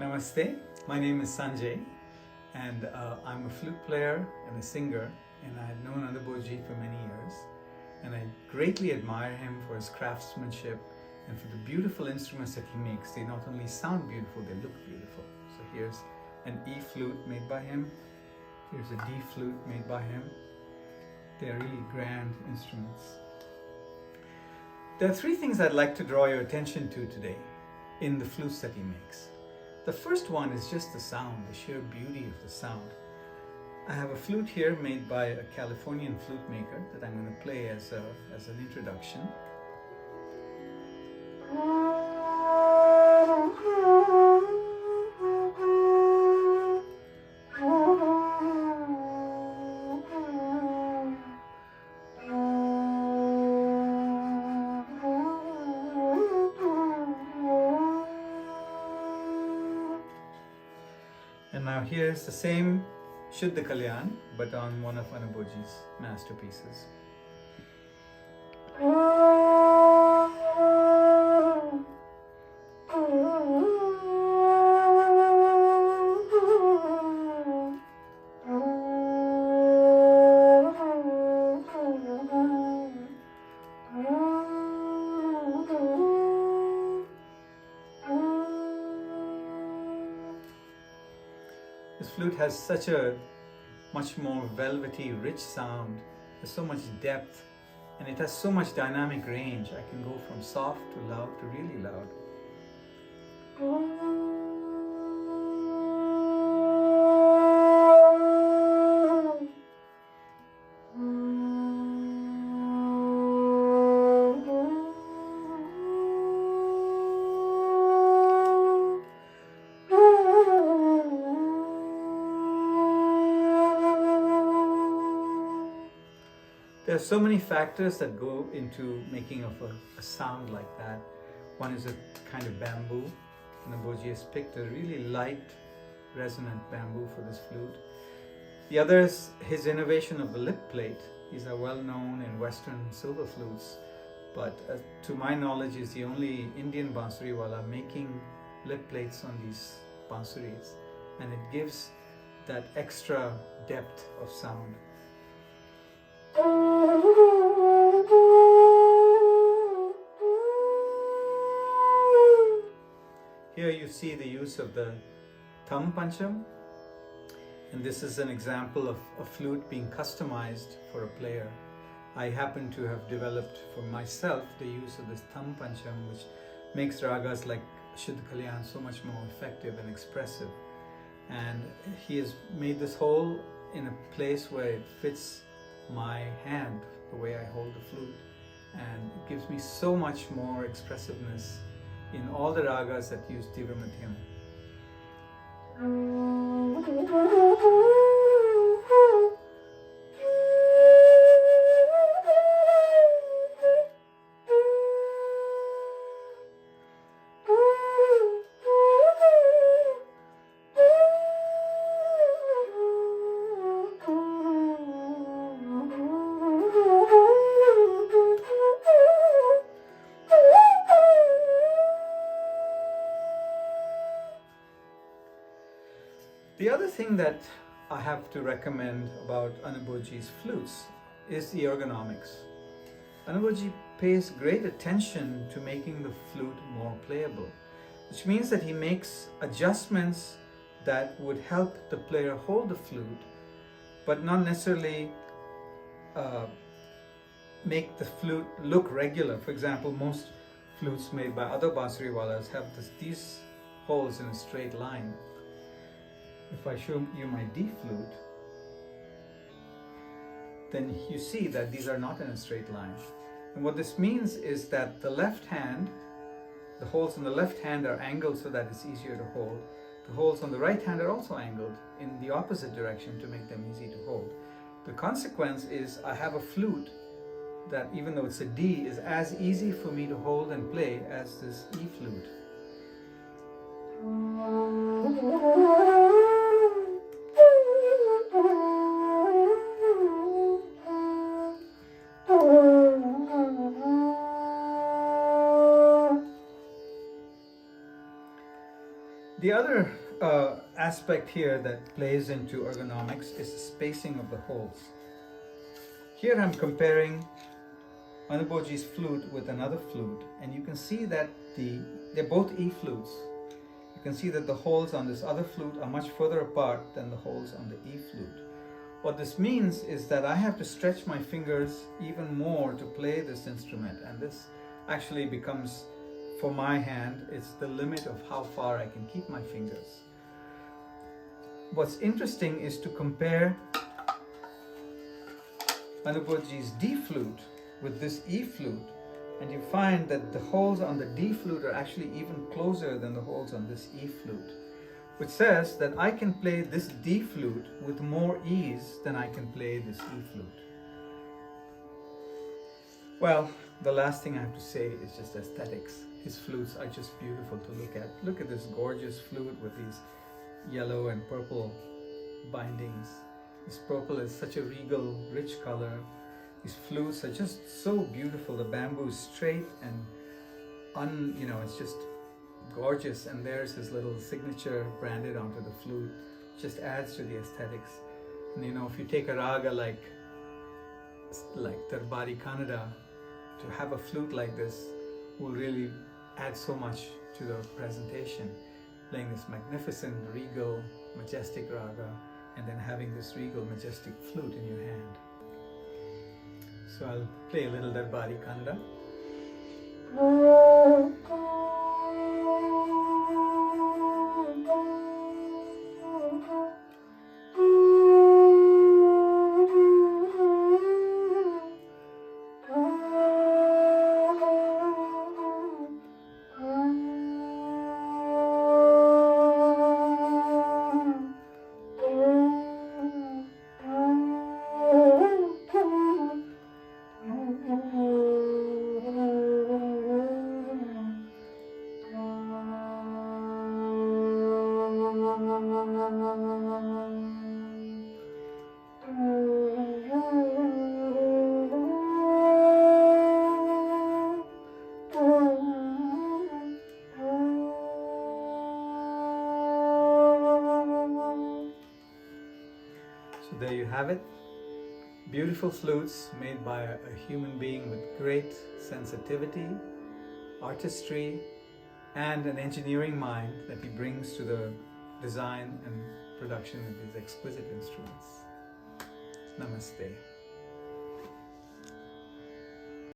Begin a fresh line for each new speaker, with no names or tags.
Namaste, my name is Sanjay and I'm a flute player and a singer, and I've known Anubodh for many years, and I greatly admire him for his craftsmanship and for the beautiful instruments that he makes. They not only sound beautiful, they look beautiful. So here's an E flute made by him, here's a D flute made by him. They're really grand instruments. There are three things I'd like to draw your attention to today in the flutes that he makes. The first one is just the sound, the sheer beauty of the sound. I have a flute here made by a Californian flute maker that I'm going to play as an introduction. And now here's the same Shuddha Kalyan, but on one of Anubodh's masterpieces. This flute has such a much more velvety, rich sound. There's so much depth, and it has so much dynamic range. I can go from soft to loud to really loud. There are so many factors that go into making of a sound like that. One is a kind of bamboo. Anubodh has picked a really light, resonant bamboo for this flute. The other is his innovation of the lip plate. These are well known in Western silver flutes, but to my knowledge is the only Indian Bansuriwala making lip plates on these Bansuris, and it gives that extra depth of sound. Here you see the use of the thumb pancham, and this is an example of a flute being customized for a player. I happen to have developed for myself the use of this thumb pancham, which makes ragas like Shuddha Kalyan so much more effective and expressive. And he has made this whole in a place where it fits my hand, the way I hold the flute, and it gives me so much more expressiveness in all the ragas that use Tivra Madhyam. The other thing that I have to recommend about Anubodh's flutes is the ergonomics. Anubodh pays great attention to making the flute more playable, which means that he makes adjustments that would help the player hold the flute, but not necessarily make the flute look regular. For example, most flutes made by other Bansuriwalas have these holes in a straight line. If I show you my D flute, then you see that these are not in a straight line. And what this means is that the left hand, the holes on the left hand are angled so that it's easier to hold. The holes on the right hand are also angled in the opposite direction to make them easy to hold. The consequence is I have a flute that, even though it's a D, is as easy for me to hold and play as this E flute. The other aspect here that plays into ergonomics is the spacing of the holes. Here I'm comparing Anubodh's flute with another flute, and you can see that they're both E flutes. You can see that the holes on this other flute are much further apart than the holes on the E flute. What this means is that I have to stretch my fingers even more to play this instrument, and this actually becomes, for my hand, it's the limit of how far I can keep my fingers. What's interesting is to compare Anubodh's D flute with this E flute, and you find that the holes on the D flute are actually even closer than the holes on this E flute, which says that I can play this D flute with more ease than I can play this E flute. Well, the last thing I have to say is just aesthetics. His flutes are just beautiful to look at. Look at this gorgeous flute with these yellow and purple bindings. This purple is such a regal, rich color. These flutes are just so beautiful. The bamboo is straight and it's just gorgeous. And there's his little signature branded onto the flute. Just adds to the aesthetics. And if you take a raga like Darbari Kannada, to have a flute like this will really add so much to the presentation. Playing this magnificent, regal, majestic raga, and then having this regal, majestic flute in your hand. So I'll play a little Darbari Kannada. So there you have it. Beautiful flutes made by a human being with great sensitivity, artistry, and an engineering mind that he brings to the design and production of these exquisite instruments. Namaste.